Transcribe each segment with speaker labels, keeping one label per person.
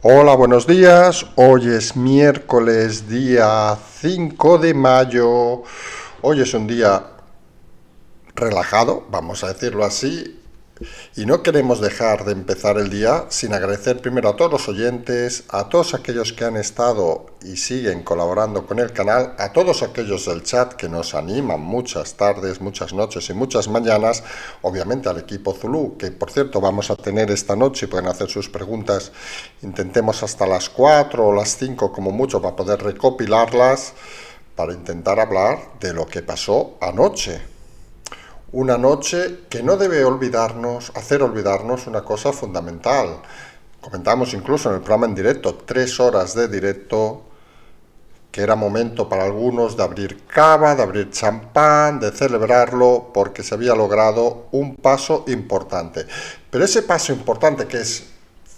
Speaker 1: Hola, buenos días. Hoy es miércoles, día 5 de mayo. Hoy es un día relajado, vamos a decirlo así, y no queremos dejar de empezar el día sin agradecer primero a todos los oyentes, a todos aquellos que han estado y siguen colaborando con el canal, a todos aquellos del chat que nos animan muchas tardes, muchas noches y muchas mañanas, obviamente al equipo Zulu, que por cierto vamos a tener esta noche y pueden hacer sus preguntas, intentemos hasta las 4 o las 5 como mucho para poder recopilarlas, para intentar hablar de lo que pasó anoche. Una noche que no debe hacer olvidarnos una cosa fundamental. Comentamos incluso en el programa en directo, 3 horas de directo, que era momento para algunos de abrir cava, de abrir champán, de celebrarlo, porque se había logrado un paso importante. Pero ese paso importante, que es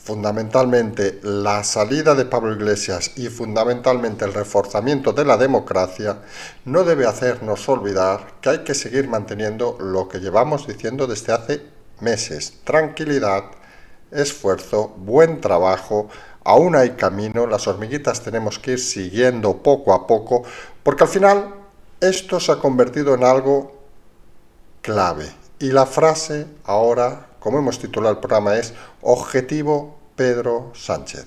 Speaker 1: fundamentalmente la salida de Pablo Iglesias y fundamentalmente el reforzamiento de la democracia, no debe hacernos olvidar que hay que seguir manteniendo lo que llevamos diciendo desde hace meses: tranquilidad, esfuerzo, buen trabajo. Aún hay camino, las hormiguitas tenemos que ir siguiendo poco a poco, porque al final esto se ha convertido en algo clave. Y la frase ahora, como hemos titulado el programa, es Objetivo Pedro Sánchez.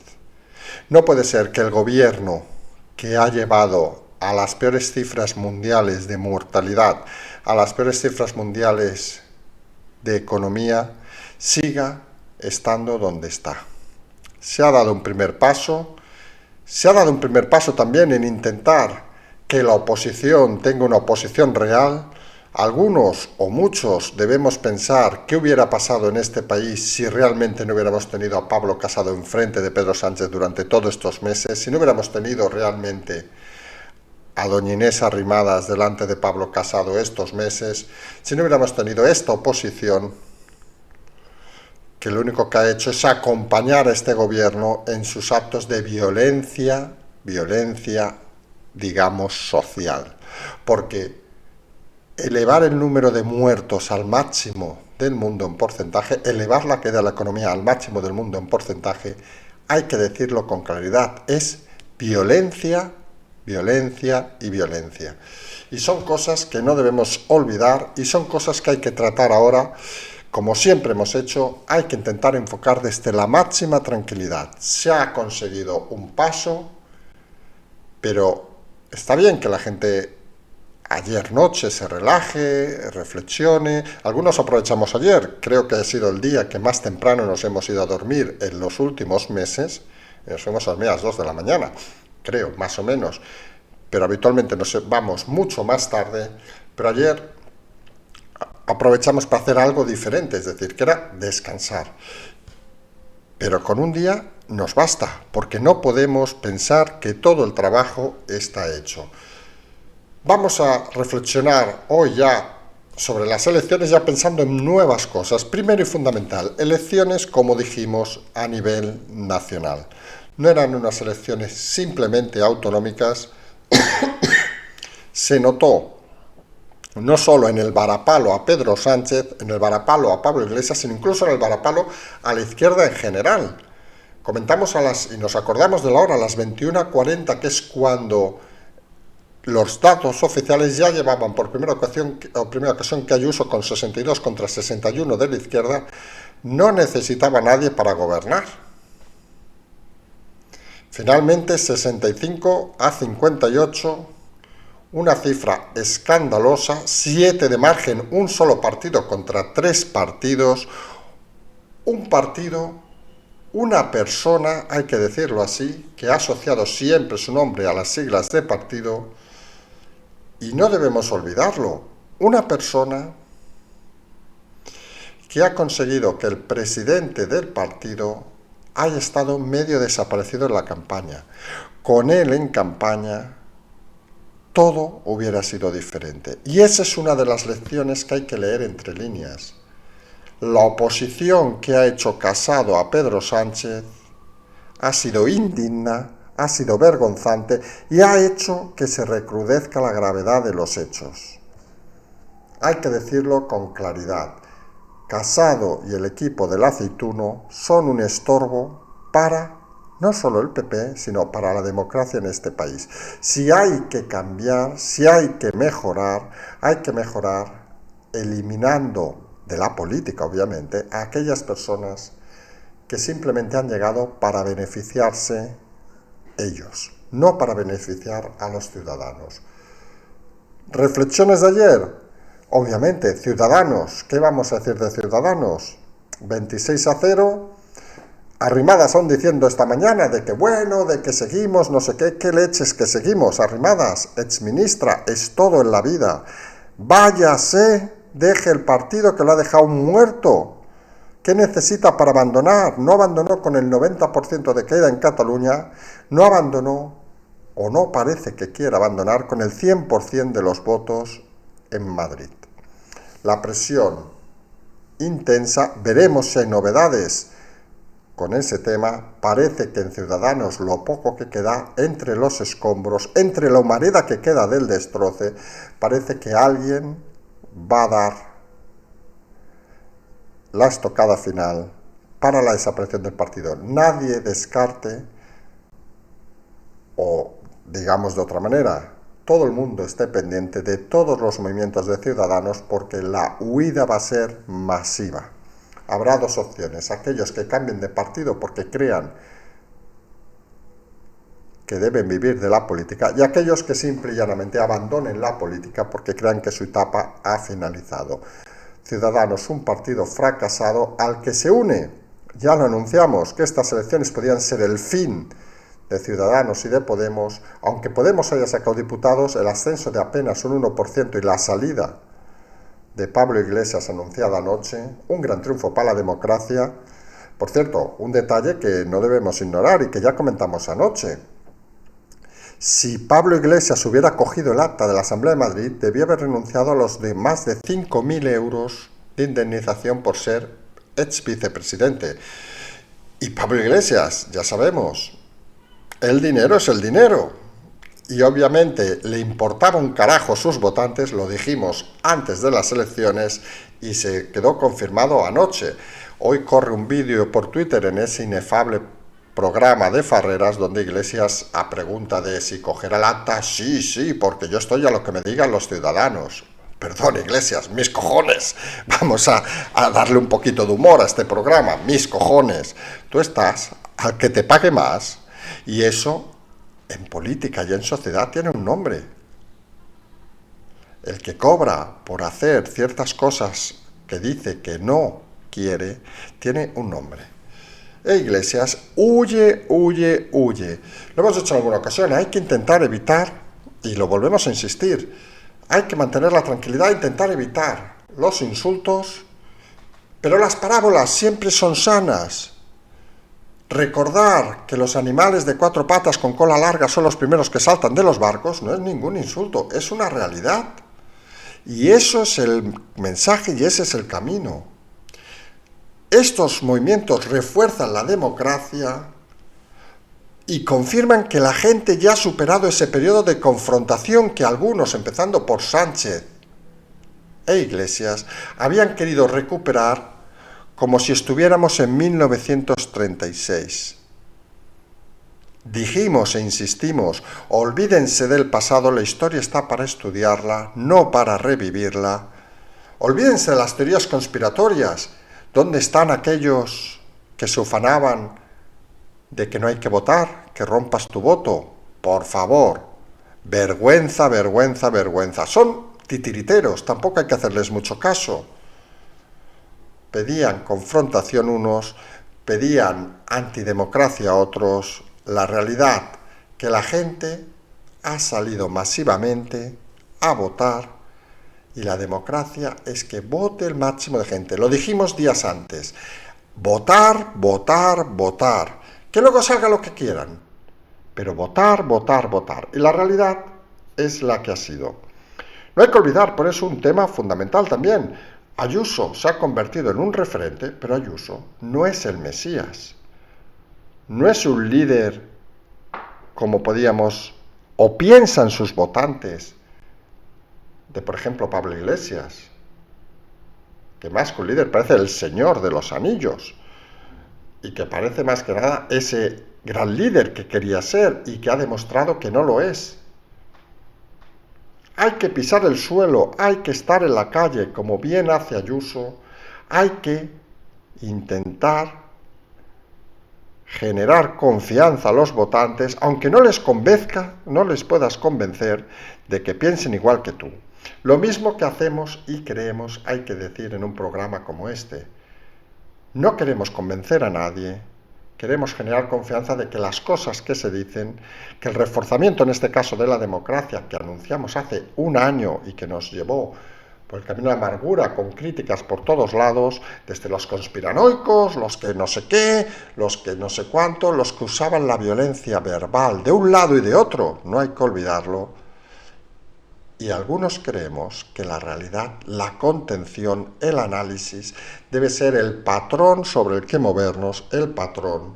Speaker 1: No puede ser que el gobierno, que ha llevado a las peores cifras mundiales de mortalidad, a las peores cifras mundiales de economía, siga estando donde está. Se ha dado un primer paso, también en intentar que la oposición tenga una oposición real. Algunos o muchos debemos pensar qué hubiera pasado en este país si realmente no hubiéramos tenido a Pablo Casado enfrente de Pedro Sánchez durante todos estos meses, si no hubiéramos tenido realmente a doña Inés Arrimadas delante de Pablo Casado estos meses, si no hubiéramos tenido esta oposición que lo único que ha hecho es acompañar a este gobierno en sus actos de violencia, digamos, social. Porque elevar el número de muertos al máximo del mundo en porcentaje, elevar la caída de la economía al máximo del mundo en porcentaje, hay que decirlo con claridad, es violencia, violencia y violencia. Y son cosas que no debemos olvidar y son cosas que hay que tratar ahora. Como siempre hemos hecho, hay que intentar enfocar desde la máxima tranquilidad. Se ha conseguido un paso, pero está bien que la gente ayer noche se relaje, reflexione. Algunos aprovechamos ayer, creo que ha sido el día que más temprano nos hemos ido a dormir en los últimos meses. Nos fuimos a dormir a las 2 de la mañana, creo, más o menos. Pero habitualmente nos vamos mucho más tarde. Pero ayer aprovechamos para hacer algo diferente, es decir, que era descansar. Pero con un día nos basta, porque no podemos pensar que todo el trabajo está hecho. Vamos a reflexionar hoy ya sobre las elecciones, ya pensando en nuevas cosas. Primero y fundamental, elecciones, como dijimos, a nivel nacional. No eran unas elecciones simplemente autonómicas. Se notó no solo en el varapalo a Pedro Sánchez, en el varapalo a Pablo Iglesias, sino incluso en el varapalo a la izquierda en general. Comentamos y nos acordamos de la hora, a las 21:40, que es cuando los datos oficiales ya llevaban por primera ocasión que Ayuso, con 62 contra 61 de la izquierda, no necesitaba a nadie para gobernar. Finalmente, 65-58, una cifra escandalosa, 7 de margen, un solo partido contra 3 partidos, un partido, una persona, hay que decirlo así, que ha asociado siempre su nombre a las siglas de partido, y no debemos olvidarlo, una persona que ha conseguido que el presidente del partido haya estado medio desaparecido en la campaña. Con él en campaña, todo hubiera sido diferente. Y esa es una de las lecciones que hay que leer entre líneas. La oposición que ha hecho Casado a Pedro Sánchez ha sido indigna, ha sido vergonzante y ha hecho que se recrudezca la gravedad de los hechos. Hay que decirlo con claridad. Casado y el equipo del Aceituno son un estorbo para no solo el PP, sino para la democracia en este país. Si hay que cambiar, si hay que mejorar eliminando de la política, obviamente, a aquellas personas que simplemente han llegado para beneficiarse ellos, no para beneficiar a los ciudadanos. ¿Reflexiones de ayer? Obviamente, Ciudadanos. ¿Qué vamos a decir de Ciudadanos? 26-0. Arrimadas aún diciendo esta mañana de que bueno, de que seguimos, no sé qué leches que seguimos. Arrimadas, exministra, es todo en la vida. Váyase, deje el partido que lo ha dejado muerto. ¿Qué necesita para abandonar? No abandonó con el 90% de queda en Cataluña, no abandonó, o no parece que quiera abandonar, con el 100% de los votos en Madrid. La presión intensa, veremos si hay novedades con ese tema. Parece que en Ciudadanos lo poco que queda entre los escombros, entre la humareda que queda del destroce, parece que alguien va a dar la estocada final para la desaparición del partido. Nadie descarte, o digamos de otra manera, todo el mundo esté pendiente de todos los movimientos de Ciudadanos, porque la huida va a ser masiva. Habrá dos opciones: aquellos que cambien de partido porque crean que deben vivir de la política, y aquellos que simple y llanamente abandonen la política porque crean que su etapa ha finalizado. Ciudadanos, un partido fracasado al que se une, ya lo anunciamos, que estas elecciones podían ser el fin de Ciudadanos y de Podemos. Aunque Podemos haya sacado diputados, el ascenso de apenas un 1% y la salida de Pablo Iglesias anunciada anoche, un gran triunfo para la democracia. Por cierto, un detalle que no debemos ignorar y que ya comentamos anoche: si Pablo Iglesias hubiera cogido el acta de la Asamblea de Madrid, debía haber renunciado a los de más de 5.000 euros de indemnización por ser ex vicepresidente. Y Pablo Iglesias, ya sabemos, el dinero es el dinero. Y obviamente le importaba un carajo sus votantes, lo dijimos antes de las elecciones y se quedó confirmado anoche. Hoy corre un vídeo por Twitter en ese inefable programa de Farreras donde Iglesias, a pregunta de si cogerá el acta, sí, porque yo estoy a lo que me digan los ciudadanos. Perdón, Iglesias, mis cojones. Vamos a darle un poquito de humor a este programa, mis cojones. Tú estás al que te pague más, y eso en política y en sociedad tiene un nombre. El que cobra por hacer ciertas cosas que dice que no quiere, tiene un nombre. Iglesias huye. Lo hemos dicho en alguna ocasión, hay que intentar evitar, y lo volvemos a insistir, hay que mantener la tranquilidad e intentar evitar los insultos, pero las parábolas siempre son sanas. Recordar que los animales de cuatro patas con cola larga son los primeros que saltan de los barcos no es ningún insulto, es una realidad. Y eso es el mensaje y ese es el camino. Estos movimientos refuerzan la democracia y confirman que la gente ya ha superado ese periodo de confrontación que algunos, empezando por Sánchez e Iglesias, habían querido recuperar como si estuviéramos en 1936. Dijimos e insistimos, olvídense del pasado, la historia está para estudiarla, no para revivirla. Olvídense de las teorías conspiratorias. ¿Dónde están aquellos que se ufanaban de que no hay que votar, que rompas tu voto? Por favor, vergüenza. Son titiriteros, tampoco hay que hacerles mucho caso. Pedían confrontación unos, pedían antidemocracia otros. La realidad, que la gente ha salido masivamente a votar, y la democracia es que vote el máximo de gente. Lo dijimos días antes: votar. Que luego salga lo que quieran, pero votar. Y la realidad es la que ha sido. No hay que olvidar, por eso, un tema fundamental también. Ayuso se ha convertido en un referente, pero Ayuso no es el Mesías. No es un líder como podíamos, o piensan sus votantes, de, por ejemplo, Pablo Iglesias, que más que un líder parece el señor de los anillos, y que parece más que nada ese gran líder que quería ser y que ha demostrado que no lo es. Hay que pisar el suelo, hay que estar en la calle, como bien hace Ayuso, hay que intentar generar confianza a los votantes, aunque no les convenzca, no les puedas convencer de que piensen igual que tú. Lo mismo que hacemos y creemos, hay que decir en un programa como este. No queremos convencer a nadie, queremos generar confianza de que las cosas que se dicen, que el reforzamiento en este caso de la democracia que anunciamos hace un año y que nos llevó por el camino de la amargura, con críticas por todos lados, desde los conspiranoicos, los que no sé qué, los que no sé cuánto, los que usaban la violencia verbal de un lado y de otro, no hay que olvidarlo. Y algunos creemos que la realidad, la contención, el análisis, debe ser el patrón sobre el que movernos, el patrón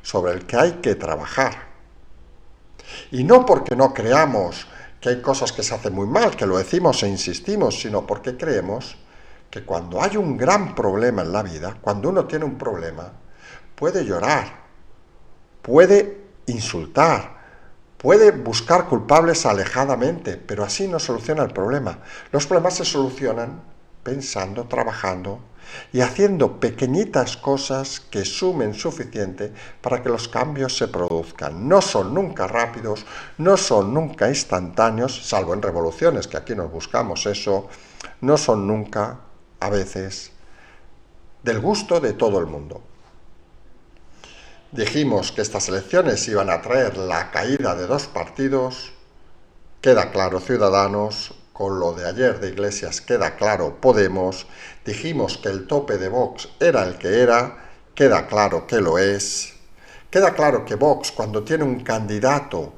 Speaker 1: sobre el que hay que trabajar. Y no porque no creamos que hay cosas que se hacen muy mal, que lo decimos e insistimos, sino porque creemos que cuando hay un gran problema en la vida, cuando uno tiene un problema, puede llorar, puede insultar, puede buscar culpables alejadamente, pero así no soluciona el problema. Los problemas se solucionan pensando, trabajando y haciendo pequeñitas cosas que sumen suficiente para que los cambios se produzcan. No son nunca rápidos, no son nunca instantáneos, salvo en revoluciones, que aquí nos buscamos eso, no son nunca, a veces, del gusto de todo el mundo. Dijimos que estas elecciones iban a traer la caída de dos partidos, queda claro Ciudadanos, con lo de ayer de Iglesias queda claro Podemos, dijimos que el tope de Vox era el que era, queda claro que lo es, queda claro que Vox cuando tiene un candidato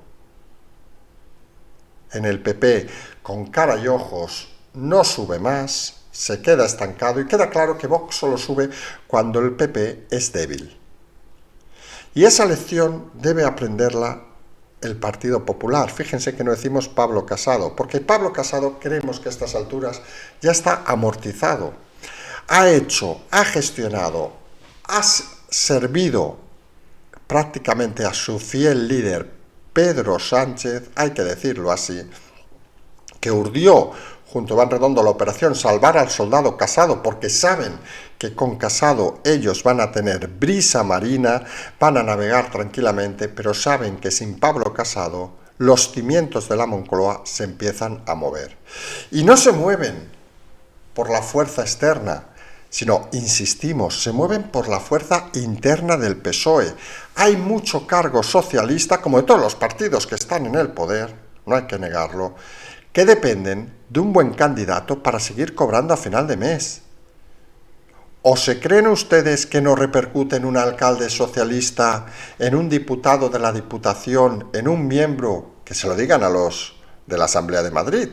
Speaker 1: en el PP con cara y ojos no sube más, se queda estancado y queda claro que Vox solo sube cuando el PP es débil. Y esa lección debe aprenderla el Partido Popular. Fíjense que no decimos Pablo Casado, porque Pablo Casado creemos que a estas alturas ya está amortizado. Ha hecho, ha gestionado, ha servido prácticamente a su fiel líder Pedro Sánchez, hay que decirlo así, que urdió junto a Iván Redondo la operación Salvar al Soldado Casado, porque saben que con Casado ellos van a tener brisa marina, van a navegar tranquilamente, pero saben que sin Pablo Casado los cimientos de la Moncloa se empiezan a mover. Y no se mueven por la fuerza externa, sino, insistimos, se mueven por la fuerza interna del PSOE. Hay mucho cargo socialista, como de todos los partidos que están en el poder, no hay que negarlo, que dependen de un buen candidato para seguir cobrando a final de mes. ¿O se creen ustedes que no repercute en un alcalde socialista, en un diputado de la Diputación, en un miembro, que se lo digan a los de la Asamblea de Madrid,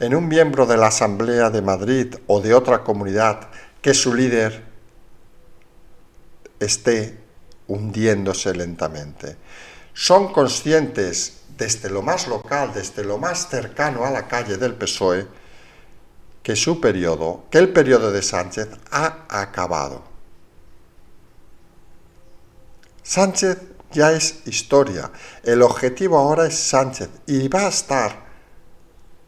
Speaker 1: en un miembro de la Asamblea de Madrid o de otra comunidad, que su líder esté hundiéndose lentamente? Son conscientes desde lo más local, desde lo más cercano a la calle del PSOE, que el periodo de Sánchez ha acabado. Sánchez ya es historia. El objetivo ahora es Sánchez y va a estar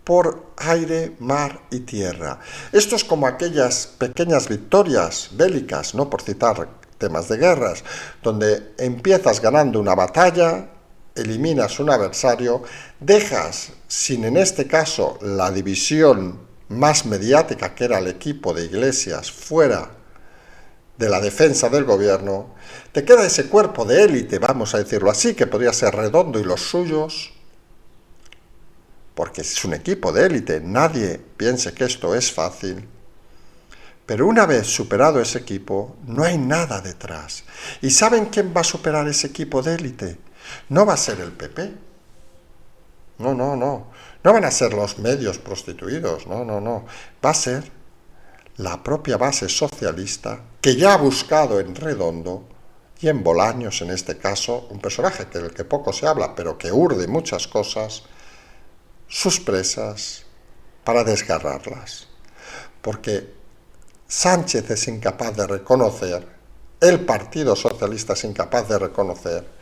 Speaker 1: por aire, mar y tierra. Esto es como aquellas pequeñas victorias bélicas, no por citar temas de guerras, donde empiezas ganando una batalla, eliminas un adversario, dejas, sin en este caso la división más mediática que era el equipo de Iglesias fuera de la defensa del gobierno, te queda ese cuerpo de élite, vamos a decirlo así, que podría ser Redondo y los suyos, porque es un equipo de élite, nadie piense que esto es fácil. Pero una vez superado ese equipo, no hay nada detrás. ¿Y saben quién va a superar ese equipo de élite? No va a ser el PP. No. No van a ser los medios prostituidos. No. Va a ser la propia base socialista que ya ha buscado en Redondo y en Bolaños, en este caso, un personaje del que poco se habla, pero que urde muchas cosas, sus presas para desgarrarlas. Porque Sánchez es incapaz de reconocer, el Partido Socialista es incapaz de reconocer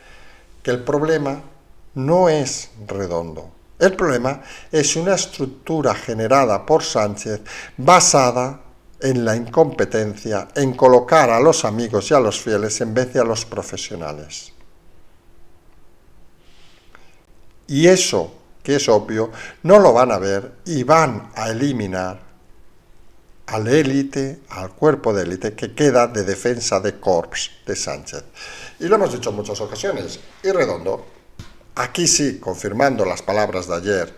Speaker 1: que el problema no es Redondo. El problema es una estructura generada por Sánchez basada en la incompetencia, en colocar a los amigos y a los fieles en vez de a los profesionales. Y eso, que es obvio, no lo van a ver y van a eliminar al élite, al cuerpo de élite que queda de defensa de corps de Sánchez. Y lo hemos dicho en muchas ocasiones. Y Redondo, aquí sí, confirmando las palabras de ayer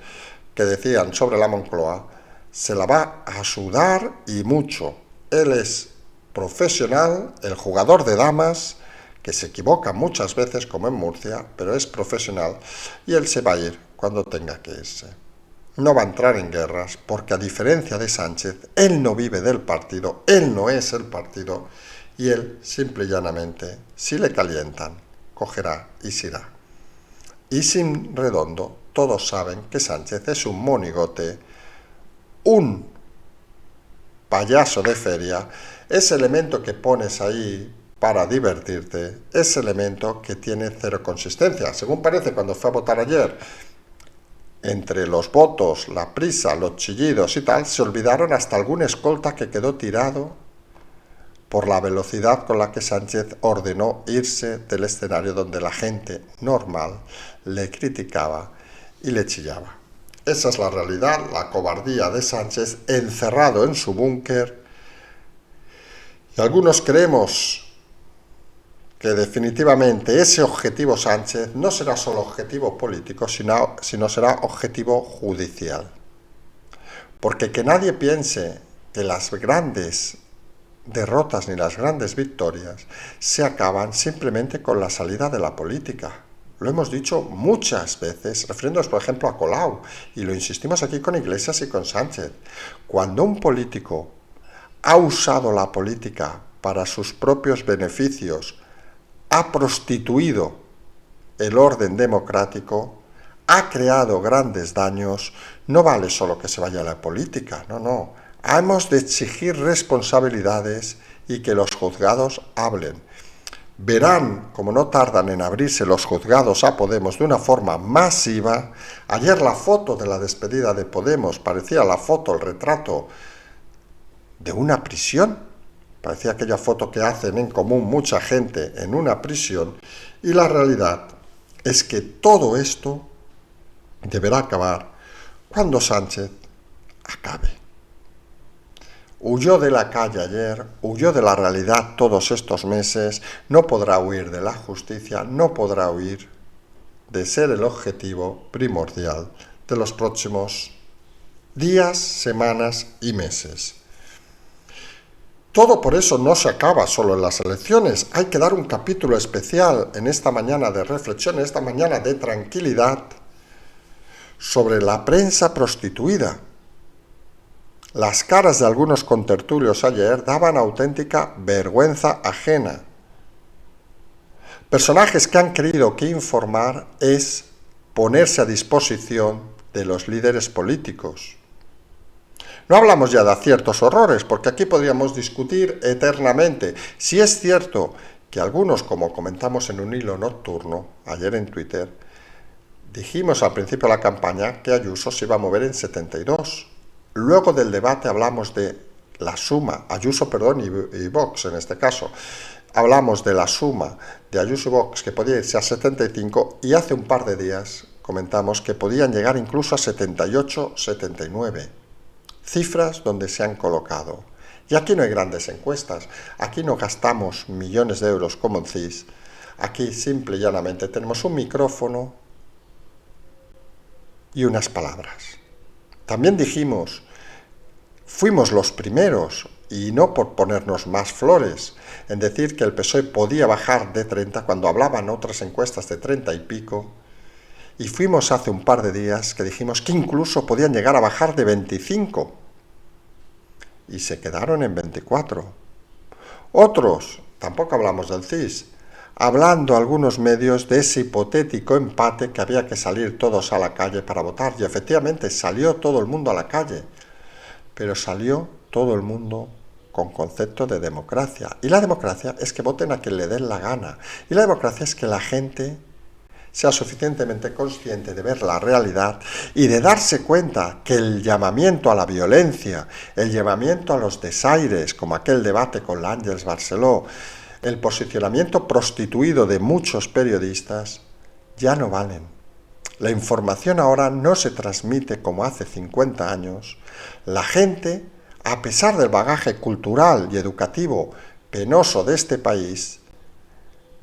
Speaker 1: que decían sobre la Moncloa, se la va a sudar y mucho. Él es profesional, el jugador de damas, que se equivoca muchas veces, como en Murcia, pero es profesional, y él se va a ir cuando tenga que irse. No va a entrar en guerras, porque a diferencia de Sánchez, él no vive del partido, él no es el partido, y él, simple y llanamente, si le calientan, cogerá y se irá. Y sin Redondo, todos saben que Sánchez es un monigote, un payaso de feria, ese elemento que pones ahí para divertirte, ese elemento que tiene cero consistencia. Según parece, cuando fue a votar ayer, entre los votos, la prisa, los chillidos y tal, se olvidaron hasta algún escolta que quedó tirado por la velocidad con la que Sánchez ordenó irse del escenario donde la gente normal le criticaba y le chillaba. Esa es la realidad, la cobardía de Sánchez encerrado en su búnker. Y algunos creemos que definitivamente ese objetivo Sánchez no será solo objetivo político, sino será objetivo judicial. Porque que nadie piense que las grandes derrotas ni las grandes victorias se acaban simplemente con la salida de la política. Lo hemos dicho muchas veces, refiriéndonos por ejemplo a Colau, y lo insistimos aquí con Iglesias y con Sánchez. Cuando un político ha usado la política para sus propios beneficios, ha prostituido el orden democrático, ha creado grandes daños, no vale solo que se vaya a la política, no. Hemos de exigir responsabilidades y que los juzgados hablen. Verán, como no tardan en abrirse los juzgados a Podemos de una forma masiva. Ayer la foto de la despedida de Podemos parecía la foto, el retrato de una prisión. Parecía aquella foto que hacen en común mucha gente en una prisión. Y la realidad es que todo esto deberá acabar cuando Sánchez acabe. Huyó de la calle ayer, huyó de la realidad todos estos meses, no podrá huir de la justicia, no podrá huir de ser el objetivo primordial de los próximos días, semanas y meses. Todo por eso no se acaba solo en las elecciones. Hay que dar un capítulo especial en esta mañana de reflexión, en esta mañana de tranquilidad, sobre la prensa prostituida. Las caras de algunos contertulios ayer daban auténtica vergüenza ajena. Personajes que han creído que informar es ponerse a disposición de los líderes políticos. No hablamos ya de aciertos o errores, porque aquí podríamos discutir eternamente. Si es cierto que algunos, como comentamos en un hilo nocturno, ayer en Twitter, dijimos al principio de la campaña que Ayuso se iba a mover en 72. Luego del debate hablamos de la suma, Ayuso, y Vox en este caso. Hablamos de la suma de Ayuso y Vox que podía irse a 75 y hace un par de días comentamos que podían llegar incluso a 78, 79. Cifras donde se han colocado. Y aquí no hay grandes encuestas, aquí no gastamos millones de euros como en CIS, aquí simple y llanamente tenemos un micrófono y unas palabras. También dijimos, fuimos los primeros, y no por ponernos más flores, en decir que el PSOE podía bajar de 30 cuando hablaban otras encuestas de 30 y pico, y fuimos hace un par de días que dijimos que incluso podían llegar a bajar de 25, y se quedaron en 24. Otros, tampoco hablamos del CIS, hablando algunos medios de ese hipotético empate que había que salir todos a la calle para votar, y efectivamente salió todo el mundo a la calle, pero salió todo el mundo con concepto de democracia. Y la democracia es que voten a quien le den la gana. Y la democracia es que la gente sea suficientemente consciente de ver la realidad y de darse cuenta que el llamamiento a la violencia, el llamamiento a los desaires, como aquel debate con la Àngels Barceló, el posicionamiento prostituido de muchos periodistas, ya no valen. La información ahora no se transmite como hace 50 años. La gente, a pesar del bagaje cultural y educativo penoso de este país,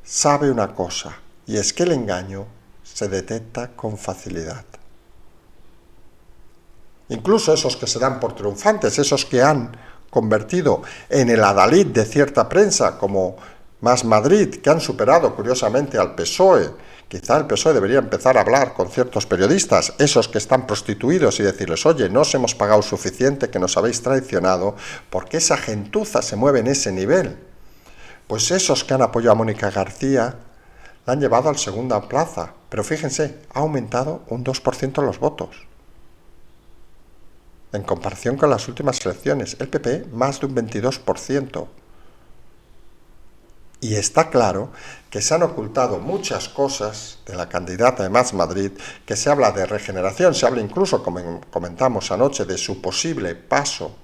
Speaker 1: sabe una cosa, y es que el engaño se detecta con facilidad. Incluso esos que se dan por triunfantes, esos que han convertido en el adalid de cierta prensa, como Más Madrid, que han superado curiosamente al PSOE. Quizá el PSOE debería empezar a hablar con ciertos periodistas, esos que están prostituidos, y decirles: oye, no os hemos pagado suficiente, que nos habéis traicionado, porque esa gentuza se mueve en ese nivel. Pues esos que han apoyado a Mónica García la han llevado al segunda plaza, pero fíjense, ha aumentado un 2% los votos. En comparación con las últimas elecciones, el PP más de un 22%. Y está claro que se han ocultado muchas cosas de la candidata de Más Madrid, que se habla de regeneración, se habla incluso, como comentamos anoche, de su posible paso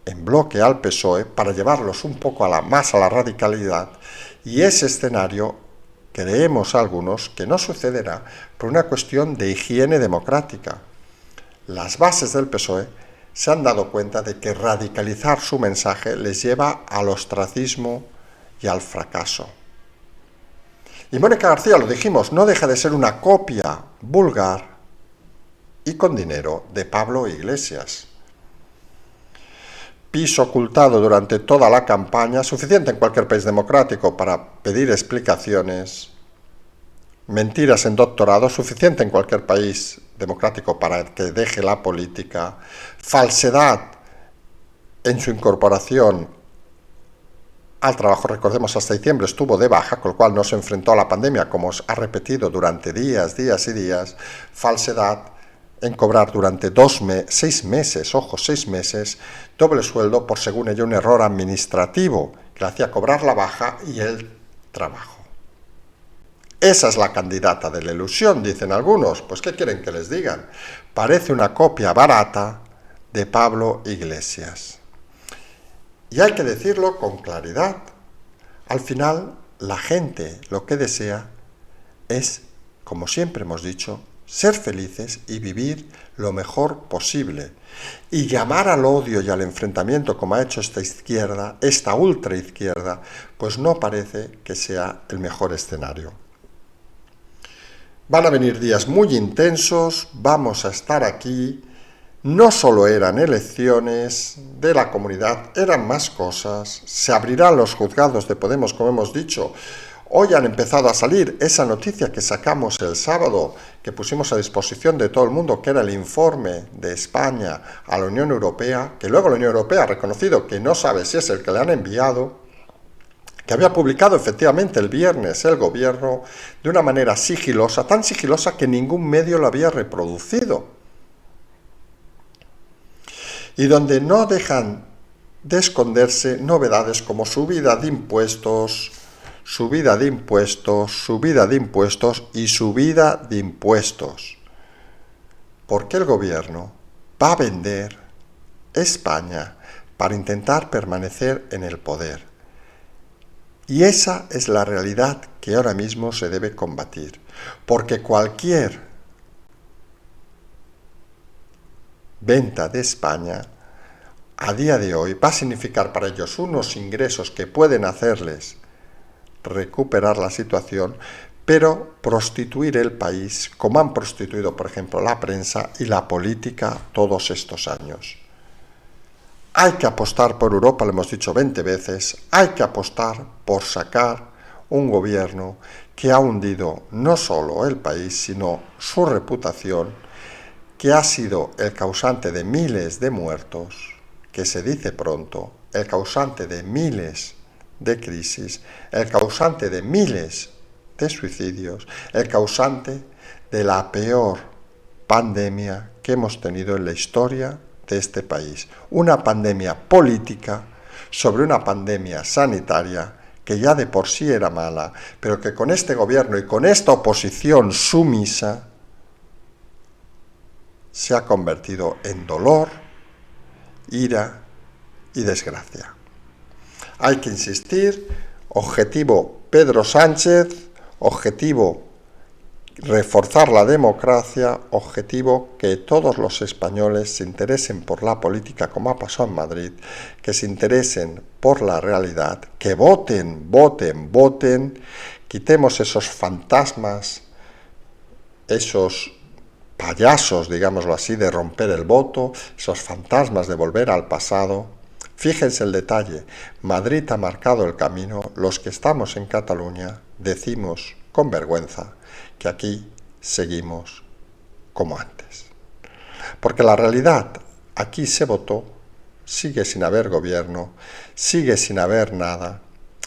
Speaker 1: en bloque al PSOE para llevarlos un poco más a la radicalidad, y ese escenario creemos algunos que no sucederá por una cuestión de higiene democrática. Las bases del PSOE se han dado cuenta de que radicalizar su mensaje les lleva al ostracismo y al fracaso. Y Mónica García, lo dijimos, no deja de ser una copia vulgar y con dinero de Pablo Iglesias. Piso ocultado durante toda la campaña, suficiente en cualquier país democrático para pedir explicaciones. Mentiras en doctorado, suficiente en cualquier país democrático para que deje la política. Falsedad en su incorporación al trabajo. Recordemos, hasta diciembre estuvo de baja, con lo cual no se enfrentó a la pandemia, como ha repetido durante días y días. Falsedad en cobrar durante 6 meses, doble sueldo por, según ella, un error administrativo que le hacía cobrar la baja y el trabajo. Esa es la candidata de la ilusión, dicen algunos. Pues ¿qué quieren que les digan? Parece una copia barata de Pablo Iglesias. Y hay que decirlo con claridad. Al final, la gente lo que desea es, como siempre hemos dicho, ser felices y vivir lo mejor posible. Y llamar al odio y al enfrentamiento, como ha hecho esta izquierda, esta ultraizquierda, pues no parece que sea el mejor escenario. Van a venir días muy intensos, vamos a estar aquí. No solo eran elecciones de la comunidad, eran más cosas. Se abrirán los juzgados de Podemos, como hemos dicho. Hoy han empezado a salir esa noticia que sacamos el sábado, que pusimos a disposición de todo el mundo, que era el informe de España a la Unión Europea, que luego la Unión Europea ha reconocido que no sabe si es el que le han enviado, que había publicado efectivamente el viernes el gobierno de una manera sigilosa, tan sigilosa que ningún medio lo había reproducido. Y donde no dejan de esconderse novedades como subida de impuestos y subida de impuestos. Porque el gobierno va a vender España para intentar permanecer en el poder. Y esa es la realidad que ahora mismo se debe combatir. Porque cualquier venta de España a día de hoy va a significar para ellos unos ingresos que pueden hacerles recuperar la situación, pero prostituir el país, como han prostituido, por ejemplo, la prensa y la política todos estos años. Hay que apostar por Europa, lo hemos dicho 20 veces, hay que apostar por sacar un gobierno que ha hundido no solo el país, sino su reputación, que ha sido el causante de miles de muertos, que se dice pronto, el causante de miles de crisis, el causante de miles de suicidios, el causante de la peor pandemia que hemos tenido en la historia de este país. Una pandemia política sobre una pandemia sanitaria que ya de por sí era mala, pero que con este gobierno y con esta oposición sumisa se ha convertido en dolor, ira y desgracia. Hay que insistir, objetivo Pedro Sánchez, objetivo reforzar la democracia, objetivo que todos los españoles se interesen por la política como ha pasado en Madrid, que se interesen por la realidad, que voten, voten, voten, quitemos esos fantasmas, esos payasos, digámoslo así, de romper el voto, esos fantasmas de volver al pasado. Fíjense el detalle, Madrid ha marcado el camino, los que estamos en Cataluña decimos con vergüenza que aquí seguimos como antes. Porque la realidad, aquí se votó, sigue sin haber gobierno, sigue sin haber nada.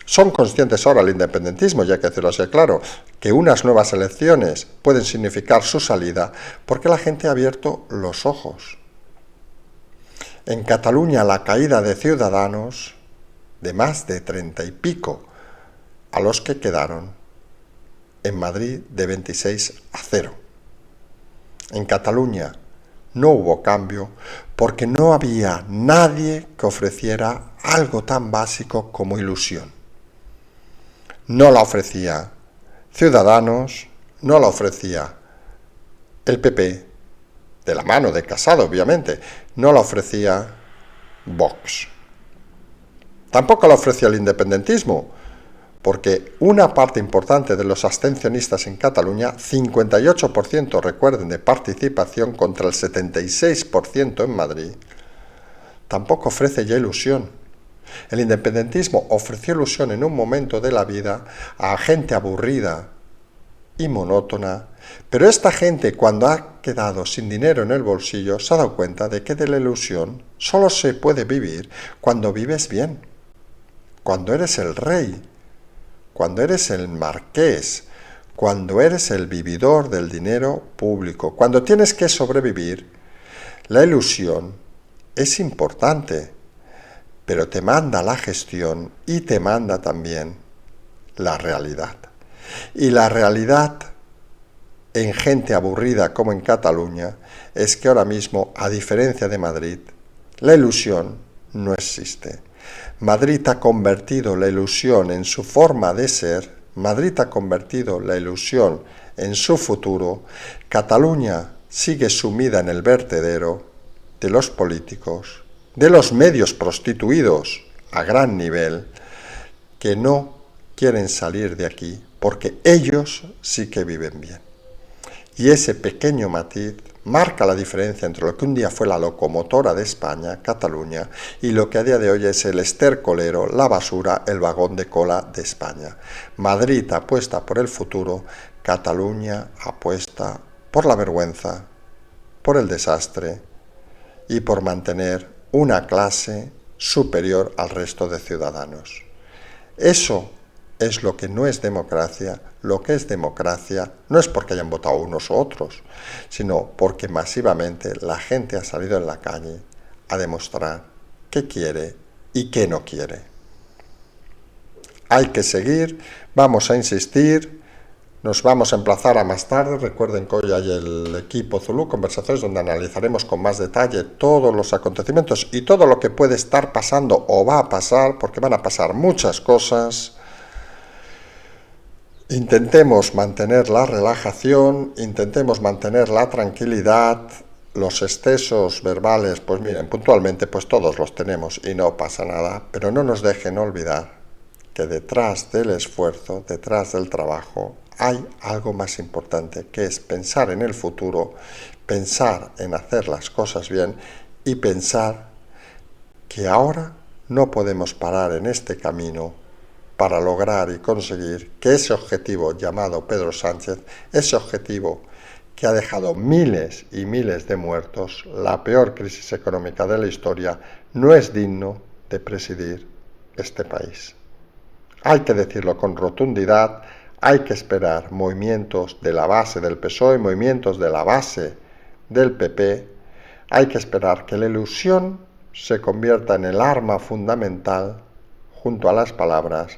Speaker 1: Son conscientes ahora el independentismo, ya que decirlo así claro, que unas nuevas elecciones pueden significar su salida, porque la gente ha abierto los ojos. En Cataluña la caída de Ciudadanos, de más de 30 y pico, a los que quedaron, en Madrid de 26-0. En Cataluña no hubo cambio porque no había nadie que ofreciera algo tan básico como ilusión. No la ofrecía Ciudadanos, no la ofrecía el PP, de la mano de Casado, obviamente, no la ofrecía Vox. Tampoco la ofrecía el independentismo, porque una parte importante de los abstencionistas en Cataluña, 58% recuerden de participación contra el 76% en Madrid, tampoco ofrece ya ilusión. El independentismo ofreció ilusión en un momento de la vida a gente aburrida y monótona, pero esta gente, cuando ha quedado sin dinero en el bolsillo, se ha dado cuenta de que de la ilusión solo se puede vivir cuando vives bien, cuando eres el rey, cuando eres el marqués, cuando eres el vividor del dinero público, cuando tienes que sobrevivir. La ilusión es importante, pero te manda la gestión y te manda también la realidad. Y la realidad en gente aburrida como en Cataluña es que ahora mismo, a diferencia de Madrid, la ilusión no existe. Madrid ha convertido la ilusión en su forma de ser, Madrid ha convertido la ilusión en su futuro, Cataluña sigue sumida en el vertedero de los políticos, de los medios prostituidos a gran nivel, que no quieren salir de aquí porque ellos sí que viven bien. Y ese pequeño matiz marca la diferencia entre lo que un día fue la locomotora de España, Cataluña, y lo que a día de hoy es el estercolero, la basura, el vagón de cola de España. Madrid apuesta por el futuro, Cataluña apuesta por la vergüenza, por el desastre y por mantener una clase superior al resto de ciudadanos. Eso es lo que no es democracia. Lo que es democracia no es porque hayan votado unos u otros, sino porque masivamente la gente ha salido en la calle a demostrar qué quiere y qué no quiere. Hay que seguir, vamos a insistir, nos vamos a emplazar a más tarde. Recuerden que hoy hay el equipo Zulú, conversaciones donde analizaremos con más detalle todos los acontecimientos y todo lo que puede estar pasando o va a pasar, porque van a pasar muchas cosas. Intentemos mantener la relajación, intentemos mantener la tranquilidad, los excesos verbales, pues miren, puntualmente pues todos los tenemos y no pasa nada, pero no nos dejen olvidar que detrás del esfuerzo, detrás del trabajo, hay algo más importante, que es pensar en el futuro, pensar en hacer las cosas bien y pensar que ahora no podemos parar en este camino para lograr y conseguir que ese objetivo llamado Pedro Sánchez, ese objetivo que ha dejado miles y miles de muertos, la peor crisis económica de la historia, no es digno de presidir este país. Hay que decirlo con rotundidad, hay que esperar movimientos de la base del PSOE, movimientos de la base del PP, hay que esperar que la ilusión se convierta en el arma fundamental junto a las palabras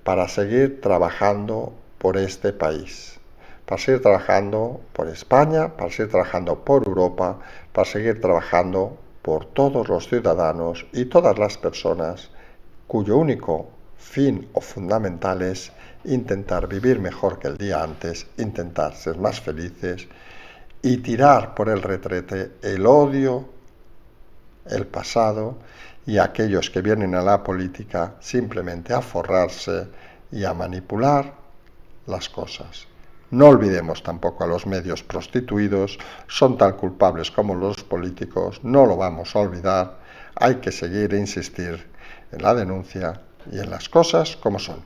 Speaker 1: para seguir trabajando por este país, para seguir trabajando por España, para seguir trabajando por Europa, para seguir trabajando por todos los ciudadanos y todas las personas cuyo único fin o fundamental es intentar vivir mejor que el día antes, intentar ser más felices y tirar por el retrete el odio, el pasado y aquellos que vienen a la política simplemente a forrarse y a manipular las cosas. No olvidemos tampoco a los medios prostituidos, son tan culpables como los políticos, no lo vamos a olvidar, hay que seguir e insistir en la denuncia y en las cosas como son.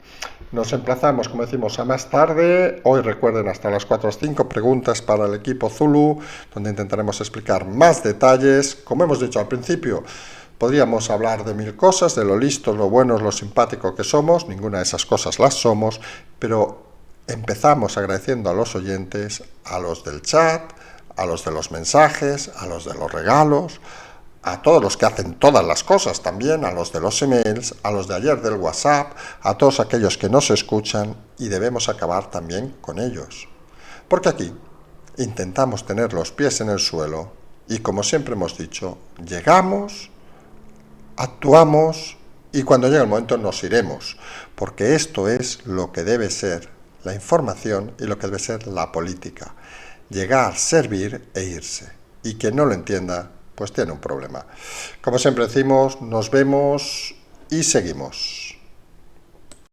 Speaker 1: Nos emplazamos, como decimos, a más tarde. Hoy recuerden hasta las 4 o 5 preguntas para el equipo Zulu, donde intentaremos explicar más detalles. Como hemos dicho al principio, podríamos hablar de mil cosas, de lo listos, lo buenos, lo simpático que somos. Ninguna de esas cosas las somos, pero empezamos agradeciendo a los oyentes, a los del chat, a los de los mensajes, a los de los regalos, a todos los que hacen todas las cosas también, a los de los emails, a los de ayer del WhatsApp, a todos aquellos que nos escuchan, y debemos acabar también con ellos. Porque aquí intentamos tener los pies en el suelo y, como siempre hemos dicho, llegamos, actuamos y cuando llegue el momento nos iremos, porque esto es lo que debe ser la información y lo que debe ser la política. Llegar, servir e irse. Y quien no lo entienda, pues tiene un problema. Como siempre decimos, nos vemos y seguimos.